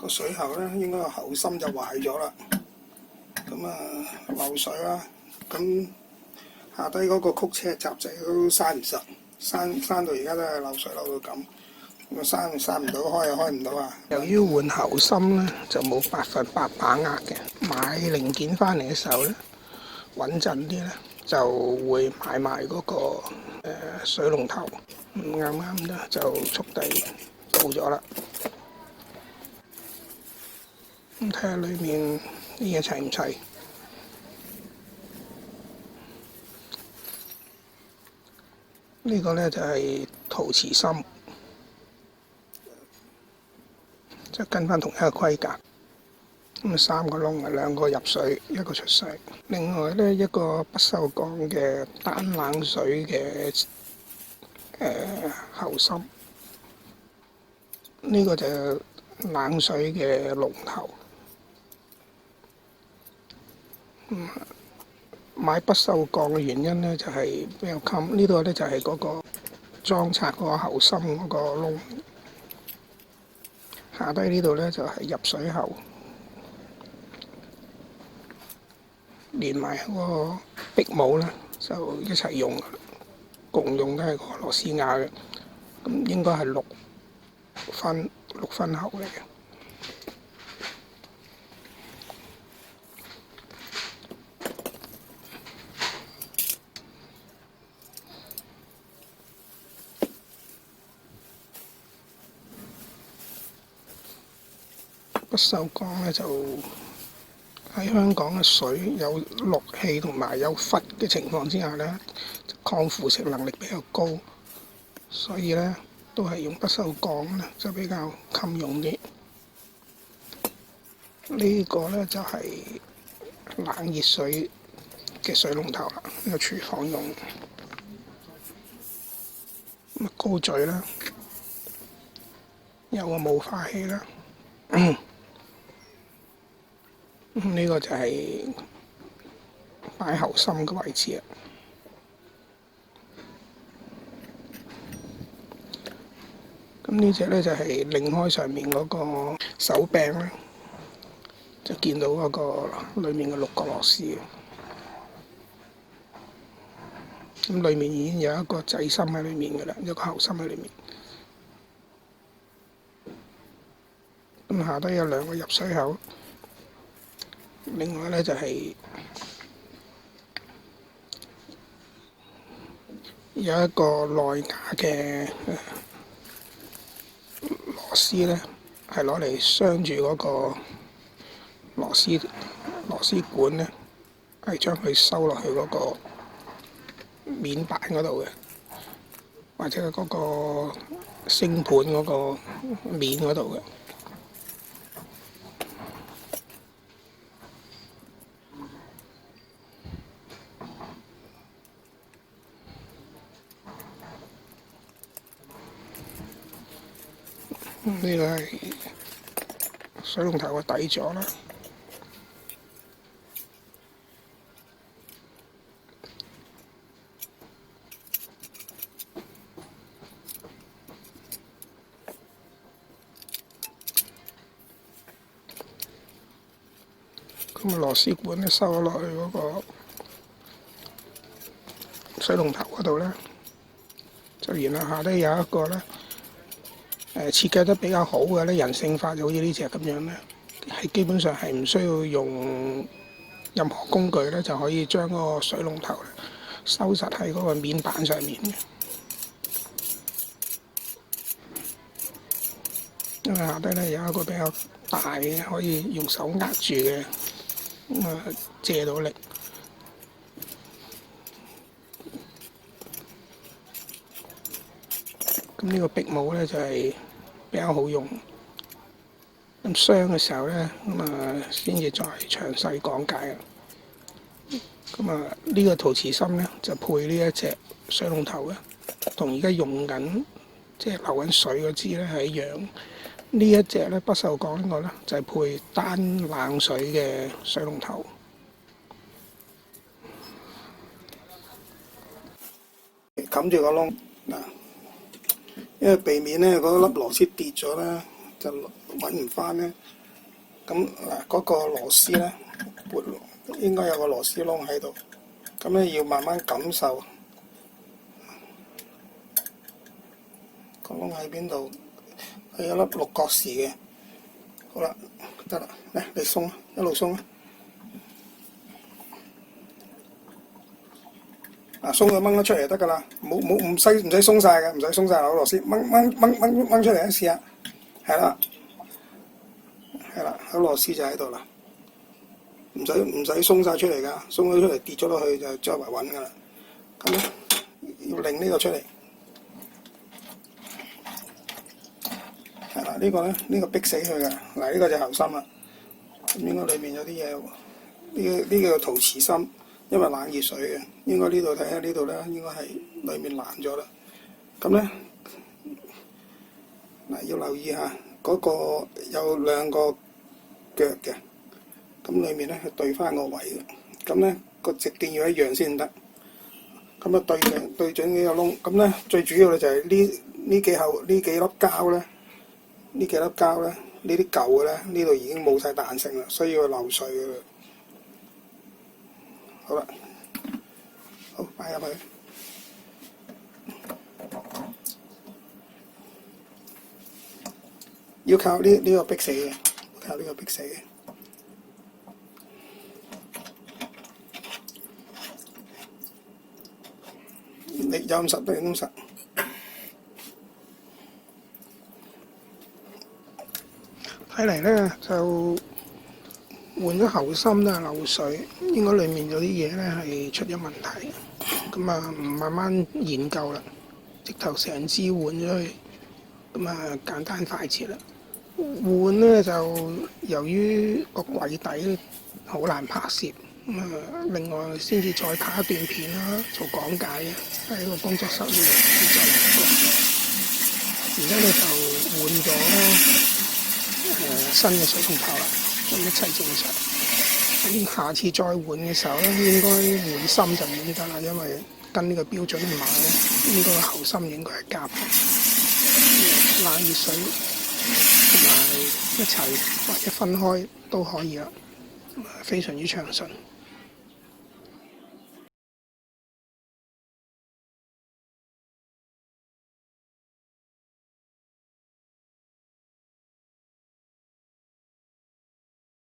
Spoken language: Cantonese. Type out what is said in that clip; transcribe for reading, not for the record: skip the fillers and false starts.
個水喉咧應該個喉芯就壞咗啦，咁漏水啦，咁下低嗰個曲車閘仔都閂唔實，閂到而家都係漏水漏到咁，閂唔到，開又開唔到啊！由於換喉芯咧就冇100%把握嘅，買零件翻嚟嘅時候咧穩陣啲咧就會買埋嗰個水龍頭，啱啱咧就速遞到咗啦。咁睇下裏面啲嘢齊唔齊？呢個咧就係陶瓷芯，即係跟翻同一個規格。咁3個窿啊，2個入水，1個出水。另外咧一個不鏽鋼嘅單冷水嘅喉芯，呢個就係冷水嘅龍頭。買不鏽鋼嘅原因咧就係比較襟，呢度咧就係嗰個裝插嗰個喉芯嗰個窿，下低呢度咧就係入水喉，連埋嗰個壁帽咧就一齊用，共用都係個螺絲瓦嘅，咁應該係6分喉嚟嘅。不鏽鋼咧就喺香港嘅水有氯氣同埋有氟嘅情況之下咧，抗腐蝕能力比較高，所以咧都係用不鏽鋼咧就比較襟用啲。呢個咧就係冷熱水嘅水龍頭啦，呢個廚房用。咁高嘴啦，有個霧化器啦。呢個就係擺喉芯嘅位置啊。咁呢隻咧就係擰開上面嗰個手柄咧，就見到嗰個裡面嘅6個螺絲。咁裡面已經有一個掣芯喺裡面嘅啦，一個喉芯喺裡面。咁下低有2個入水口。另外咧就係有一個內架嘅螺絲咧，係攞嚟鑲住嗰個螺絲管咧，係將佢收落去嗰個面板嗰度嘅，或者係嗰個星盤嗰個面嗰度嘅。呢個係水龍頭嘅底座啦。咁螺絲管咧收咗落去嗰個水龍頭嗰度咧，就然後下低有一個咧。設計得比較好嘅咧，人性化就好似呢隻咁樣咧，係基本上係唔需要用任何工具咧，就可以將嗰個水龍頭咧收實喺嗰個面板上面嘅。因為下低咧有一個比較大嘅，可以用手握住嘅，借到力。咁呢個壁帽咧就係比較好用。咁鑲嘅時候咧，先至再詳細講解。呢個陶瓷芯咧就配呢一隻水龍頭嘅，同而家用緊即係流緊水嗰支咧係一樣。呢一隻咧不鏽鋼呢個咧就係配單冷水嘅水龍頭。冚住個窿嗱。因為避免咧嗰粒螺絲跌咗啦，就揾唔翻咧。咁嗱，嗰個螺絲咧，應該有個螺絲窿喺度。咁咧要慢慢感受個窿喺邊度，係有粒六角匙嘅。好啦，得啦，嚟你鬆，一路鬆啊！鬆佢掹咗出嚟就得㗎啦，唔使鬆晒嘅，唔使鬆晒扭螺絲，掹出嚟一試下，係啦，扭螺絲就喺度啦，唔使鬆晒出嚟㗎，鬆咗出嚟跌咗落去就周圍揾㗎啦。咁咧要擰呢個出嚟，係啦，呢個逼死佢㗎。嗱，呢個就喉芯啦，應該裏面有啲嘢喎，呢個陶瓷芯。因為冷熱水嘅，應該呢度睇下呢度咧，應該係裏面爛咗啦。咁咧嗱，要留意下嗰個有兩個腳嘅，咁裏面咧係對翻個位嘅。咁咧個直徑要一樣先得。咁啊對準呢個窿。咁咧最主要嘅就係呢幾粒膠咧，呢啲舊嘅咧，呢度已經冇晒彈性啦，需要漏水嘅啦。好啦，好擺入去，要靠呢個逼死嘅，靠呢個逼死嘅。你有咁實得咁實。睇嚟咧就換咗喉芯都係漏水，應該裡面有啲嘢咧係出咗問題。咁啊，慢慢研究啦，直頭成支換咗去，咁啊簡單快捷啦。換咧就由於個櫃底好難拍攝，咁啊另外先至再拍一段片啦，做講解嘅喺個工作室裏面再做。而家咧就換咗新嘅水龍頭啦。咁一切正常。咁下次再換嘅時候咧，應該換芯就唔得啦，因為跟呢個標準唔買咧，應該個喉芯應該係夾嘅。冷熱水同埋一齊或者分開都可以啦，非常之暢順。